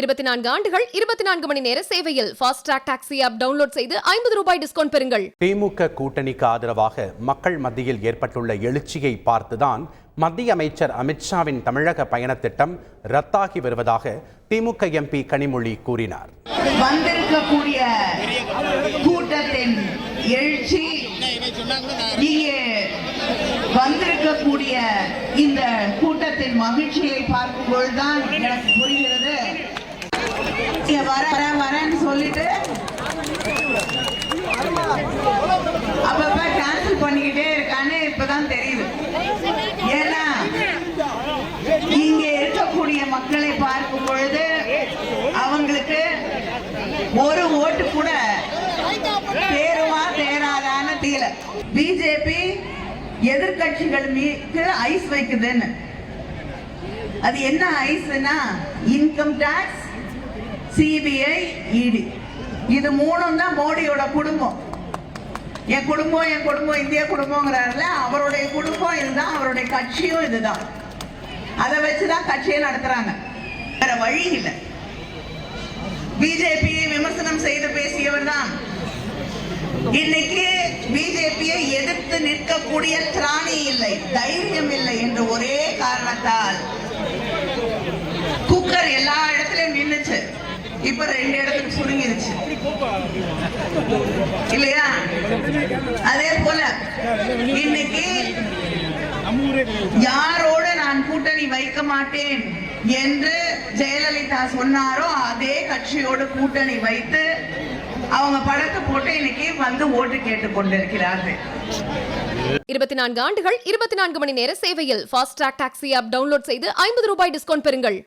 24 ஆண்டுகள் 24 மணி நேர சேவையில் fast track taxi app download செய்து 50 ரூபாய் டிஸ்கவுண்ட் பெறுங்கள். திமுக கூட்டணிக்கு ஆதரவாக மக்கள் மத்தியில் ஏற்பட்டுள்ள எழுச்சியை பார்த்துதான் மத்திய அமைச்சர் அமித்ஷாவின் தமிழக பயண திட்டம் ரத்தாகி வருவதாக திமுக எம்பி கனிமொழி கூறினார். வந்திருக்கக்கூடிய கூட்டத்தின் எழுச்சி, இங்கே வந்திருக்கக்கூடிய இந்த கூட்டத்தின் மகிழ்ச்சியை பார்க்கும்போதுதான் எனக்கு புரிகிறது. வரேன்னு சொல்லிட்டு அப்பப்ப கேன்சல் பண்ணிக்கிட்டே இருக்கான்னு இப்பதான் தெரியுது. ஏன்னா இங்க இருக்கக்கூடிய மக்களை பார்க்கும் பொழுது அவங்களுக்கு ஒரு ஓட்டு கூட தேருவா தேராதான்னு தெரியல. பிஜேபி எதிர்கட்சிகள் மீது ஐஸ் வைக்குதுன்னு, அது என்ன ஐஸ்னா இன்கம் டாக்ஸ், சிபிஐ, இடி, இது மூணும் தான் மோடியோட குடும்பம். என் குடும்பம் இந்திய குடும்பங்கிறாருல, அவருடைய குடும்பம் இதுதான், அவருடைய கட்சியும் இதுதான். அதை வச்சுதான் கட்சியை நடத்துறாங்க, வேற வழி இல்லை. பிஜேபியை விமர்சனம் செய்து பேசியவர் தான் இன்னைக்கு பிஜேபியை எதிர்த்து நிற்கக்கூடிய திராணி இல்லை, தைரியம் இல்லை என்ற ஒரே காரணத்தால் குக்கர் எல்லா இடத்திலும் நின்னுச்சு, இப்ப 2 இடத்துக்கு சுருங்கிருச்சு இல்லையா? அதே போல இன்னைக்கு யாரோடு நான் கூட்டணி வைக்க மாட்டேன் என்று ஜெயலலிதா சொன்னாரோ அதே கட்சியோடு கூட்டணி வைத்து அவங்க படத்தை போட்டு இன்னைக்கு வந்து ஓட்டு கேட்டுக் கொண்டிருக்கிறார்கள். 24 ஆண்டுகள் 24 மணி நேர சேவையில் fast track taxi app download செய்து 50 ரூபாய் டிஸ்கவுண்ட் பெறுங்கள்.